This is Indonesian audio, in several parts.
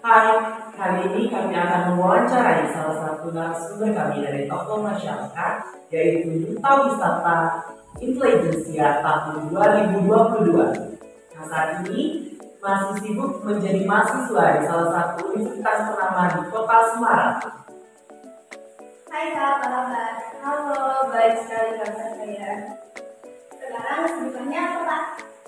Hai, kali ini kami akan mewawancarai salah satu narasumber kami dari tokoh masyarakat, yaitu Duta Wisata Intelijensia tahun 2022. Nah, saat ini masih sibuk menjadi mahasiswa di salah satu universitas ternama di kota Semarang. Hai Kak, apa kabar? Halo, baik sekali kabar saya. Sekarang kesibukannya apa Kak?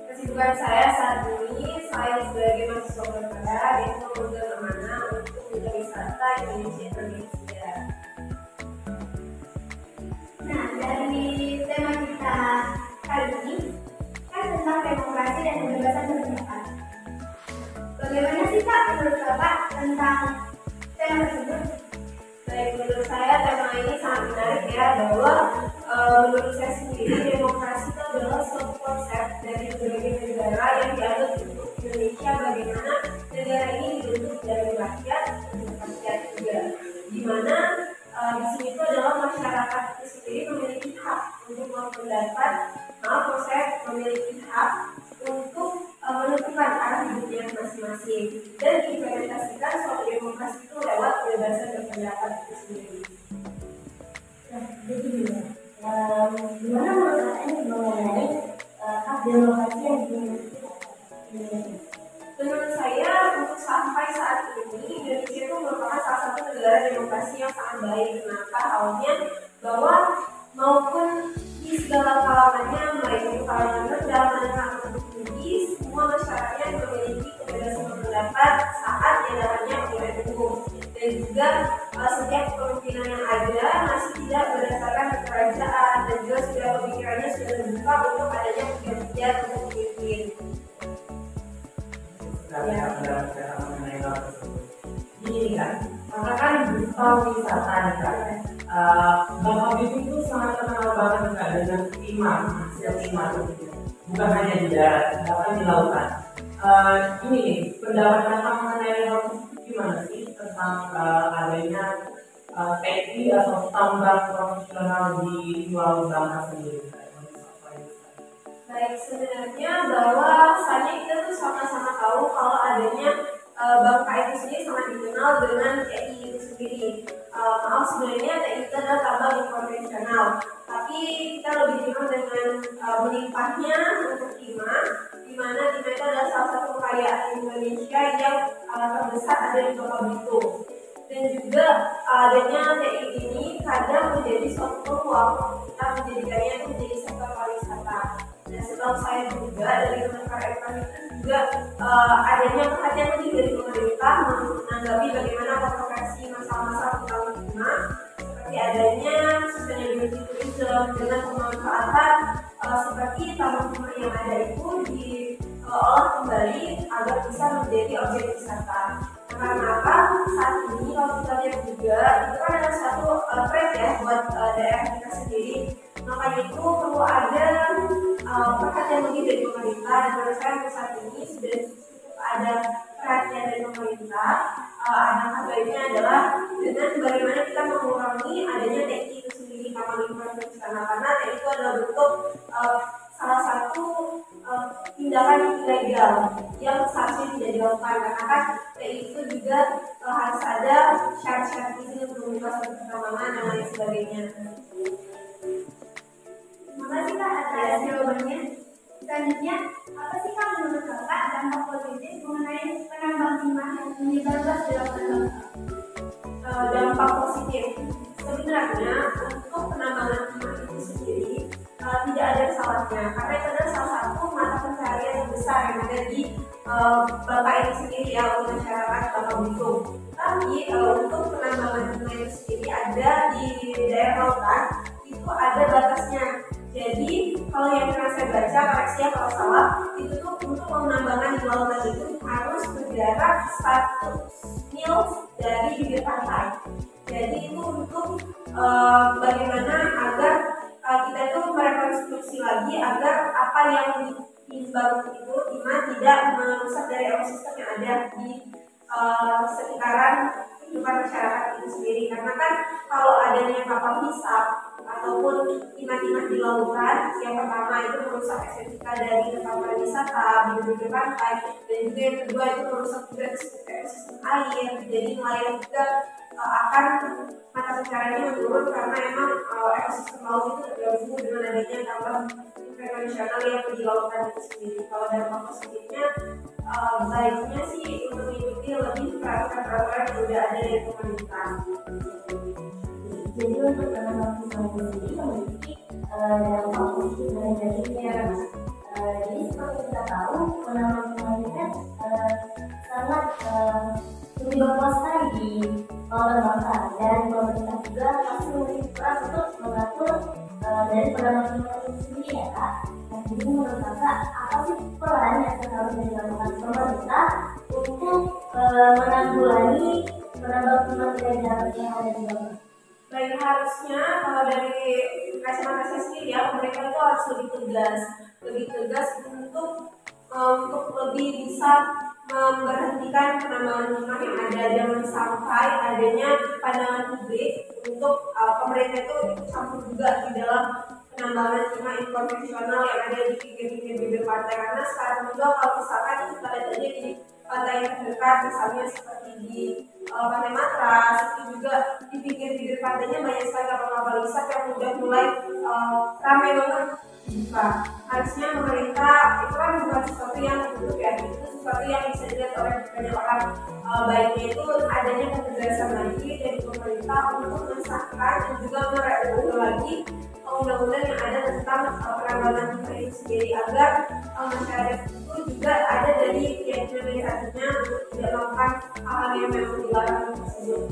Kesibukan saya saat ini, saya sebagai mahasiswa berkada yaitu mengambil amanah untuk Duta Wisata Indonesia. Nah, dari tema kita kali ini kan tentang demokrasi dan kebebasan berpendapat. Bagaimana sih Kak menurut Bapak tentang tema tersebut? Baik, menurut saya tema ini sangat menarik ya, bahwa menurut saya sendiri demokrasi itu adalah suatu konsep dari berbagai negara yang dianggap untuk Indonesia, bagaimana negara ini dibentuk dari rakyat untuk rakyat juga, dimana di sini itu adalah masyarakat itu sendiri memiliki hak untuk berpendapat, memiliki hak untuk menentukan arah hidupnya masing-masing dan diimplementasikan suatu demokrasi itu lewat kebebasan berpendapat itu sendiri. Nah, jadi gimana menurut Anda mengenai hak demokrasi yang dimiliki Indonesia? Menurut saya, untuk sampai saat ini Indonesia itu merupakan salah satu negara demokrasi yang sangat baik. Kenapa? Awalnya bahwa maupun di segala kalangannya, baik itu kalangan rendah, kalangan tinggi, semua masyarakatnya memiliki kebebasan berpendapat saat diadakannya pemilihan umum, dan juga setiap kepemimpinan yang ada masih tidak berdasarkan kerajaan, dan juga sudah pemikirannya sudah terbuka untuk adanya pergantian untuk pemimpin. Ini kan, karena kan Duta Wisata nih Kak. Bang Habib itu sangat terkenal banget Kak dengan hasil timah itu. Bukan hanya di darat, bahkan di lautan. Ini nih, pendapat Kakak mengenai hal itu gimana sih tentang adanya TNI atau tambang profesional di Pulau Bangka sendiri? Baik, sebenarnya bahwasanya kita tuh sama-sama tahu kalau adanya Bangka itu sendiri sangat dikenal dengan TNI itu sendiri. Maaf, sebenarnya TNI itu adalah tambang konvensional, tapi kita lebih dikenal dengan melimpahnya untuk timah, di mana timah itu adalah salah satu kekayaan Indonesia yang terbesar ada di Kota Belitung. Dan juga adanya TNI ini kadang menjadi suatu peluang kita menjadikannya itu menjadi sektor pariwisata. Dan setahu saya juga dari rekan-rekan itu juga adanya perhatian lebih dari pemerintah menanggapi bagaimana kontroversi masalah-masalah tentang lingkungan, seperti adanya sustainability tourism dengan pemanfaatan seperti taman-taman yang ada itu diolah kembali agar bisa menjadi objek wisata. Karena apa? Saat ini kalau kita lihat juga itu kan adalah satu tren ya buat daerah kita sendiri. Makanya itu perlu ada perhatian lebih dari pemerintah, dan menurut saya untuk saat ini sudah cukup ada perhatian dari pemerintah. Alangkah baiknya adalah dengan bagaimana kita mengurangi adanya TNI itu sendiri, taman lingkungan berencana, karena TNI itu adalah bentuk salah satu tindakan ilegal yang seharusnya tidak dilakukan, karena kan TNI itu juga harus ada syarat-syarat izin untuk membuka suatu pertambangan dan lain sebagainya. Terima kasih Kak atas jawabannya. Selanjutnya, apa sih Kak menurut Bapak dampak positif mengenai penambang timah yang menyebar luas di lautan Bangka? Dampak positif sebenarnya untuk penambangan timah itu sendiri tidak ada salahnya, karena itu adalah salah satu mata pencarian yang besar yang ada di Bangka ini sendiri ya, untuk masyarakat Bangka Belitung. Tapi untuk penambangan timah itu sendiri ada di daerah lautan itu ada batasnya. Jadi kalau yang pernah saya baca, koreksi kalau salah, itu tuh untuk penambangan di lautan itu harus berjarak 1 mil dari bibir pantai. Jadi itu untuk bagaimana agar kita itu merekonstruksi lagi agar apa yang dibangun itu timah tidak merusak dari ekosistem yang ada di sekitaran kehidupan masyarakat itu sendiri. Karena kan kalau adanya kapal hisap ataupun timah-timah di lautan, yang pertama itu merusak estetika dari tempat pariwisata, bibir pantai, dan juga yang kedua itu merusak juga ekosistem air. Jadi nelayan juga akan mata pencariannya menurun karena emang ekosistem laut itu terganggu dengan adanya tambang konvensional yang di lautan itu sendiri. Kalau dampak positifnya, baiknya sih untuk mengikuti lebih peraturan-peraturan yang sudah ada dari pemerintah. Jadi untuk penanaman pisang sendiri memiliki dampak positif dan negatifnya. Jadi seperti kita tahu, penanaman pisang ini kan sangat lebih berkuasa di lautan bangsa, dan pemerintah juga pasti memiliki peran untuk mengatur dari penanaman pisang itu sendiri ya Kak. Nah, jadi menurut Kakak, apa sih peran yang seharusnya dilakukan pemerintah untuk menanggulangi penambang pisang ilegal yang ada di bawah? Baik, harusnya kalau dari kacamata saya sendiri ya, pemerintah itu harus lebih tegas untuk lebih bisa memberhentikan penambangan timah yang ada. Jangan sampai adanya pandangan publik untuk pemerintah itu ikut campur juga di dalam penambangan timah konvensional yang ada di pinggir-pinggir bibir pantai. Karena sekarang juga kalau misalkan kita lihat aja di pantai yang terdekat, misalnya seperti di Pantai Matras, itu juga di pinggir-pinggir pantainya banyak sekali kapal-kapal hisap yang udah mulai ramai banget dibuka. Harusnya pemerintah itu kan bukan sesuatu yang tertutup ya, itu sesuatu yang bisa dilihat oleh banyak orang. Baiknya itu adanya ketegasan lagi dari pemerintah untuk mensahkan dan juga merevisi lagi undang-undang yang ada tentang penambangan timah itu sendiri, agar masyarakat itu juga ada dari keyakinan hatinya untuk tidak melakukan hal yang memang dilarang tersebut.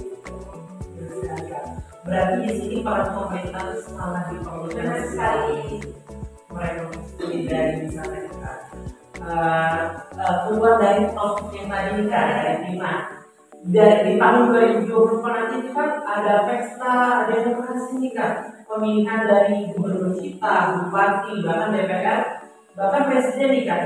Berarti di sini para pemerintah itu sangat diperlukan sekali mereka dari misalnya kita keluar dari topik yang tadi kan dari timah. Di tahun 2020 nanti itu kan ada pesta demokrasi nih kan, pemilihan dari gubernur kita, bupati, bahkan DPR, bahkan presiden nih kan.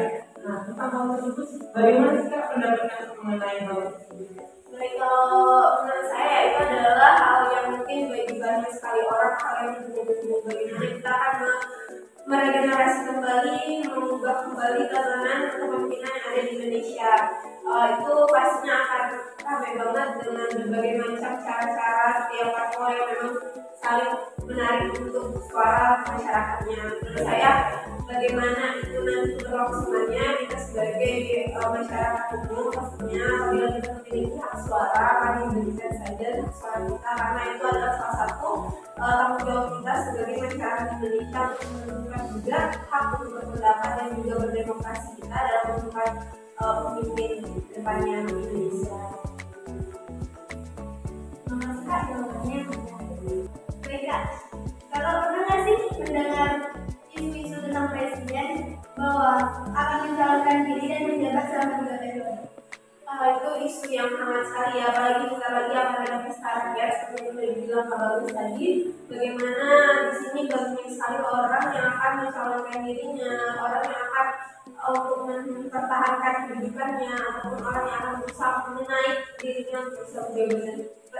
Nah, tentang hal tersebut bagaimana sih Kak pendapatnya mengenai hal tersebut? Baik, kalau menurut saya itu adalah hal yang mungkin bagi banyak sekali orang, hal yang betul-betul bagaimana kita akan meregenerasi kembali, mengubah kembali tatanan kepemimpinan yang ada di Indonesia. Itu pastinya akan ramai banget dengan berbagai macam cara-cara setiap parpol yang memang saling menarik untuk suara masyarakatnya. Menurut saya, bagaimana itu nanti berlangsungnya, kita sebagai masyarakat umum pastinya apabila kita memiliki hak suara, mari berikan saja hak suara kita, karena itu adalah salah satu tanggung jawab kita sebagai masyarakat Indonesia untuk menentukan juga hak untuk berpendapat dan juga berdemokrasi kita dalam menentukan pemimpin depannya Indonesia. Kak, jawabannya baik Kak. Kalau pernah nggak sih mendengar isu-isu tentang presiden bahwa akan mencalonkan diri dan menjabat selama 3 periode? Itu isu yang sangat sekali ya, apalagi kita lagi akan ada pesta rakyat seperti yang sudah dibilang Kak Bagus tadi. Bagaimana di sini banyak sekali orang yang akan mencalonkan dirinya, orang yang akan untuk mempertahankan kehidupannya, ataupun orang yang akan berusaha menaik dirinya untuk suatu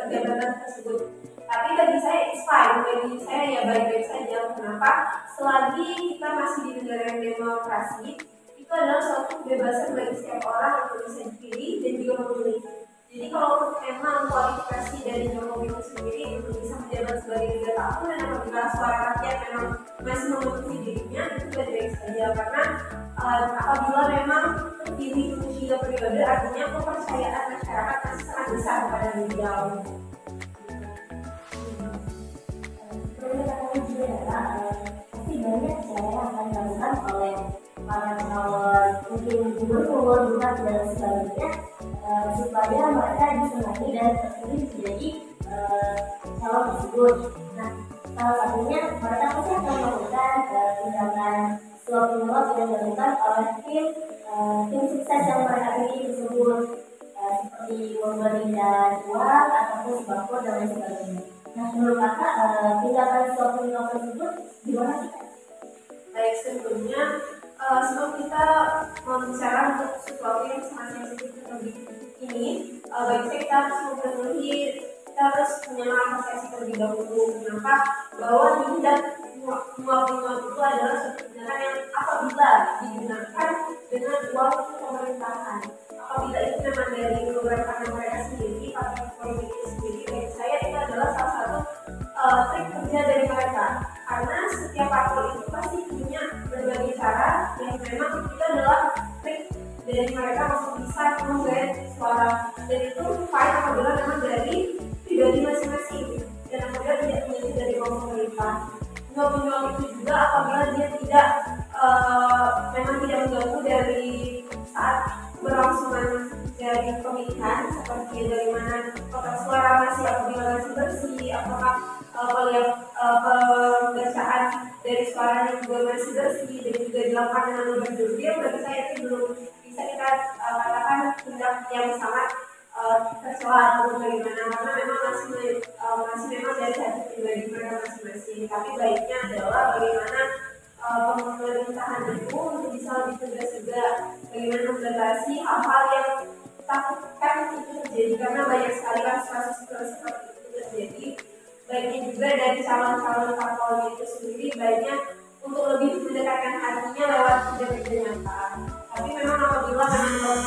jabatan tersebut. Tapi bagi saya it's fine, bagi saya ya baik-baik saja. Kenapa? Selagi kita masih di negara yang demokrasi, itu adalah suatu kebebasan bagi setiap orang untuk bisa dipilih dan juga memilih. Jadi kalau memang kualifikasi dari Jokowi itu sendiri untuk bisa menjabat sebagai 3 tahun, dan apabila suara rakyat memang masih memenuhi dirinya, itu baik-baik saja. Karena apabila memang terpilih untuk 3 periode, artinya kepercayaan masyarakat masih sangat besar kepada beliau. Sebenarnya katanya juga ya, pasti banyak cara yang akan dilakukan oleh para calon mungkin gubernur, bupati dan sebagainya supaya mereka disenangi dan terpilih menjadi calon tersebut. Nah, salah satunya mereka pasti akan melakukan tindakan suap menyuap yang dilakukan oleh tim sukses yang mereka pilih tersebut, seperti memberikan uang ataupun sembako dan lain sebagainya. Nah, menurut Kakak, tindakan suap menyuap tersebut gimana sih? Baik, sebelumnya sebelum kita bicara untuk sesuatu yang sangat sensitif seperti ini, bagi saya kita harus memenuhi mereka bahwa tindak menyuap itu adalah suatu tindakan yang apabila digunakan dengan uang pemerintahan, apabila itu memang dari beberapa mereka sendiri atau politik sendiri, bagi saya itu adalah salah satu trik kerja dari mereka, karena setiap parpol itu pasti punya berbagai cara yang memang itu adalah trik dari mereka untuk bisa menggait suara, dan itu fine apabila memang dari pribadi masing-masing dan apabila tidak menjadi dari pemerintah. Menyuap itu juga apabila dia tidak memang tidak mengganggu dari saat berlangsungan dari pemilihan, seperti bagaimana kotak suara masih apabila masih bersih, apakah melihat pembacaan dari suaranya juga masih bersih dan juga dilakukan dengan berjurdil, bagi saya itu belum bisa kita katakan tindak yang sangat tercela atau bagaimana, karena memang masih memang dari hati pribadi mereka masing-masing. Tapi baiknya adalah bagaimana pemerintahan itu untuk bisa lebih tegas juga, bagaimana membatasi hal-hal yang takutkan itu terjadi, karena banyak sekali kasus-kasus seperti itu terjadi. Baiknya juga dari calon-calon parpolnya itu sendiri baiknya untuk lebih mendekatkan hatinya lewat kerja-kerja nyata. Tapi memang apabila memang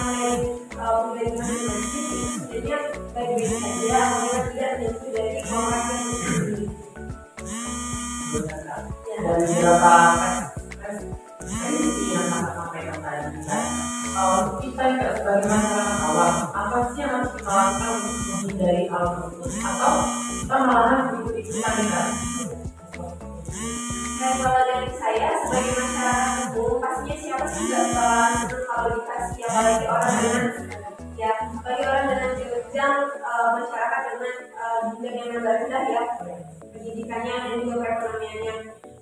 pribadi masing-masing sebenarnya baik-baik saja, apabila tidak menjadi dari orang yang sendiri. Dari beberapa prediksi yang kakak sampaikan tadi, kita tidak sebagai masyarakat awam, apa sih yang harus kita lakukan untuk menghindari hal tersebut, atau kita malahan ikut-ikutan kan? Nah, kalau dari saya sebagai masyarakat umum, pastinya siapa sih nggak senang kalau dikasih, apalagi orang dengan jenjang masyarakat dengan jenjang yang rendah ya, pendidikannya dan juga perekonomiannya.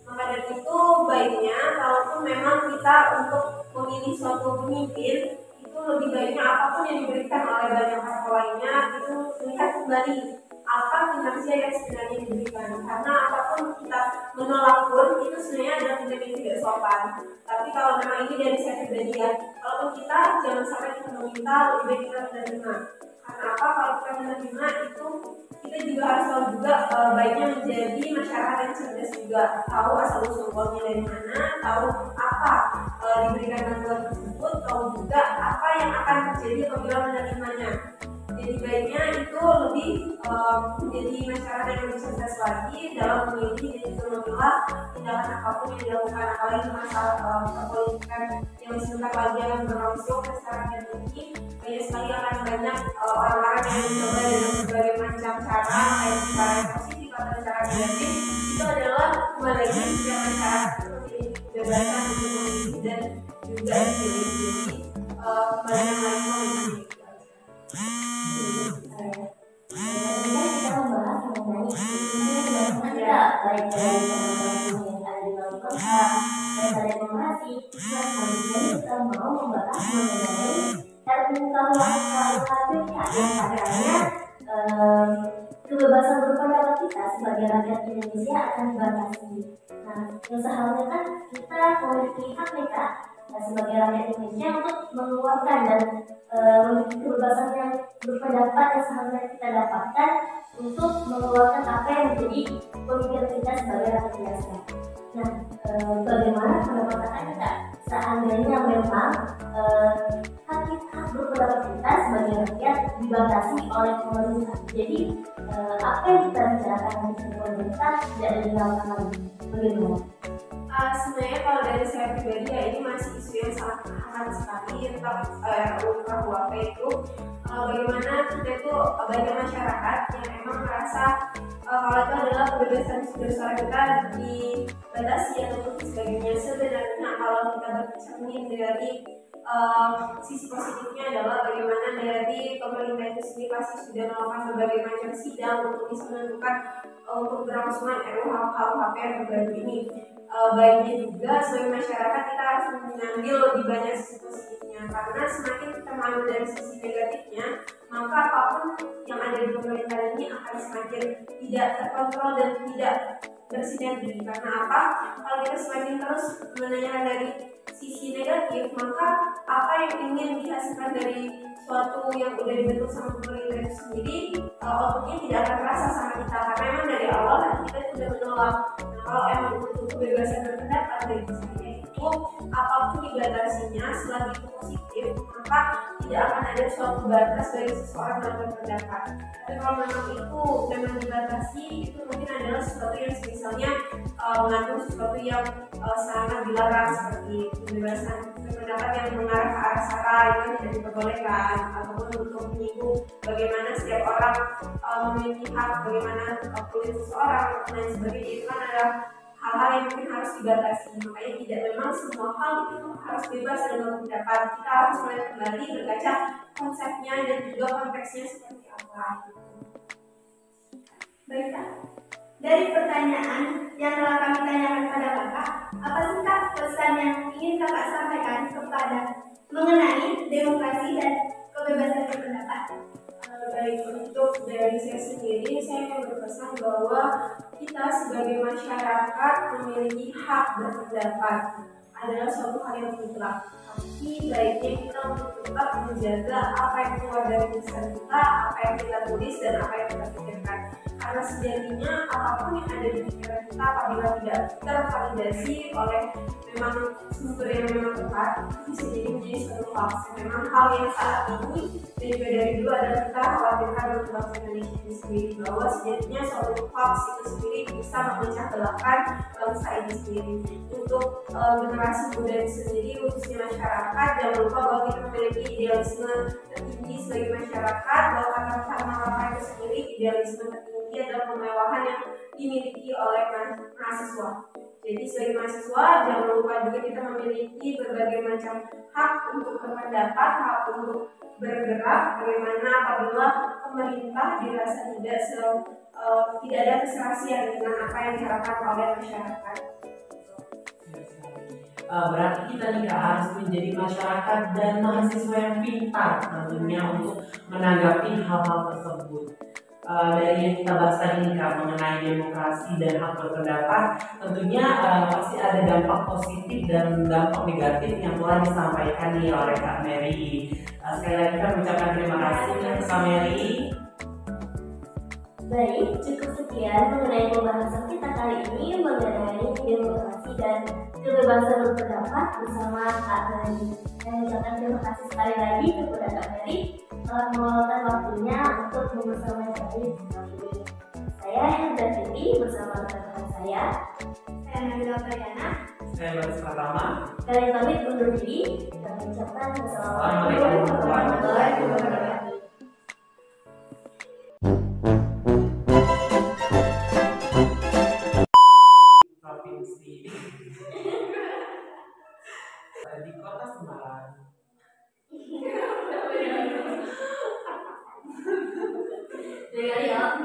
Maka dari itu baiknya kalaupun memang kita untuk memilih suatu pemimpin itu lebih baiknya apapun yang diberikan oleh banyak parpol lainnya itu lihat kembali apa kinerja yang sebenarnya diberikan, karena apapun kita menolak pun itu sebenarnya adalah tindakan yang tidak sopan. Tapi kalau memang ini dari saya pribadi ya, kalaupun kita jangan sampai kita meminta, lebih baik kita menerima. Karena apa? Kalau kita menerima itu kita juga harus tahu juga baiknya menjadi masyarakat yang cerdas juga, tahu asal usul uangnya dari mana, tahu apa diberikan bantuan tersebut, tahu juga apa yang akan terjadi apabila menerimanya. Jadi baiknya itu lebih menjadi masyarakat yang lebih cerdas lagi dalam memilih dan juga memilah tindakan apapun yang dilakukan, apalagi masalah perpolitikan yang sebentar lagi akan berlangsung masyarakat ini. Banyak sekali akan banyak orang-orang yang mencoba dengan berbagai macam cara, baik cara yang positif atau cara negatif. Itu adalah kembali lagi setiap masyarakat memiliki kebebasan untuk memilih dan juga dipilih. Jadi kembali lagi memilih. Kita membahas mengenai bagaimana baik dari pemerintahan yang ada di dalam kota dan dari demokrasi. Nah, kali ini kita mau membahas mengenai RUU KUHP yang katanya kebebasan berpendapat kita sebagai rakyat Indonesia akan dibatasi. Nah, yang seharusnya kan kita memiliki hak nih Kak, sebagai rakyat Indonesia untuk mengeluarkan dan memiliki kebebasan yang berpendapat yang seharusnya kita dapatkan untuk mengeluarkan apa yang menjadi pemikiran kita sebagai rakyat biasa. Nah, bagaimana pendapat Kakak Kak? Seandainya memang hak berpendapat kita sebagai rakyat dibatasi oleh pemerintah, jadi apa yang kita bicarakan dengan pemerintah tidak dilakukan lagi, bagaimana? Sebenarnya kalau dari saya pribadi ya ini masih isu yang sangat hangat sekali tentang RUU KUHP itu. Bagaimana kita itu banyak masyarakat yang emang merasa kalau itu adalah kebebasan bersuara kita dibatasi atau sebagainya. Sebenarnya kalau kita bercermin dari sisi positifnya adalah bagaimana dari pemerintah itu sendiri pasti sudah melakukan berbagai macam sidang untuk bisa menentukan untuk berlangsungan RUU KUHP yang terbaru ini. Baiknya juga sebagai masyarakat kita harus mengambil lebih banyak sisi positifnya, karena semakin kita mengambil dari sisi negatifnya, maka apapun yang ada di pemerintahan ini akan semakin tidak terkontrol dan tidak bersinergi. Karena apa? Kalau kita semakin terus menanyakan dari sisi negatif, maka apa yang ingin dihasilkan dari suatu yang udah dibentuk sama pemerintah itu sendiri, outputnya tidak akan terasa sama kita karena emang dari awal hati kita itu udah menolak. Nah, kalau emang untuk kebebasan berpendapat dari misalnya itu apapun dibatasinya selagi itu positif, maka tidak akan ada suatu batas bagi seseorang dalam berpendapat. Tapi kalau memang itu memang dibatasi, itu mungkin adalah sesuatu yang misalnya mengandung sesuatu yang sangat dilarang seperti kebebasan berpendapat yang mengarah ke arah sara itu tidak diperbolehkan, ataupun untuk menyinggung bagaimana setiap orang memiliki hak, bagaimana kulit seseorang dan lain sebagainya. Itu kan adalah hal-hal yang mungkin harus dibatasi. Makanya tidak memang semua hal itu harus bebas dalam berpendapat. Kita harus mulai kembali berkaca konsepnya dan juga konteksnya seperti apa. Baik Kak, dari pertanyaan yang telah kami tanyakan pada Kakak, apa sih Kak pesan yang ingin Kakak sampaikan kepada mengenai demokrasi dan kebebasan berpendapat? Baik, untuk dari saya sendiri, saya ingin berpesan bahwa kita sebagai masyarakat memiliki hak berpendapat adalah suatu hal yang mutlak. Tapi baiknya kita untuk tetap menjaga apa yang keluar dari lisan kita, apa yang kita tulis dan apa yang kita pikirkan. Karena sejatinya apapun yang ada di pikiran kita apabila tidak tervalidasi oleh memang sumber yang memang tepat, itu bisa jadi menjadi suatu hoax. Memang hal yang saat ini dan juga dari dulu adalah kita khawatirkan untuk bangsa Indonesia ini sendiri, bahwa sejatinya suatu hoax itu sendiri bisa memecah belahkan bangsa ini sendiri. Untuk generasi muda ini sendiri, khususnya masyarakat, jangan lupa bahwa kita memiliki idealisme tertinggi sebagai masyarakat, bahwa kata-kata apa itu sendiri idealisme tertinggi adalah kemewahan yang dimiliki oleh mahasiswa. Jadi sebagai mahasiswa jangan lupa juga kita memiliki berbagai macam hak untuk berpendapat, hak untuk bergerak. Bagaimana apabila pemerintah dirasa tidak ada keserasian dengan apa yang diharapkan oleh masyarakat. Berarti kita nih Kak harus menjadi masyarakat dan mahasiswa yang pintar tentunya untuk menanggapi hal-hal tersebut. Dari yang kita bahas tadi nih Kak mengenai demokrasi dan hak berpendapat, tentunya pasti ada dampak positif dan dampak negatif yang telah disampaikan nih oleh Kak Mary. Sekali lagi kita mengucapkan terima kasih untuk Kak Mary. Baik, cukup sekian mengenai pembahasan kita kali ini mengenai demokrasi dan kebebasan berpendapat bersama Kak Mary. Saya mengucapkan terima kasih sekali lagi kepada Kak Mary telah meluangkan waktunya untuk membersamai kami kali ini. Saya Hendra Fitri bersama rekan-rekan saya Nabila Priyana, Saya Baris Pratama. kalian pamit undur diri dan mengucapkan wassalamualaikum warahmatullahi wabarakatuh. Provinsi di Kota Semarang. Dari ya.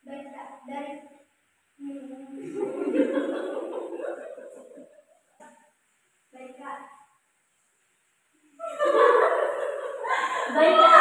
Baik Kak, dari baik Kak. Baik Kak.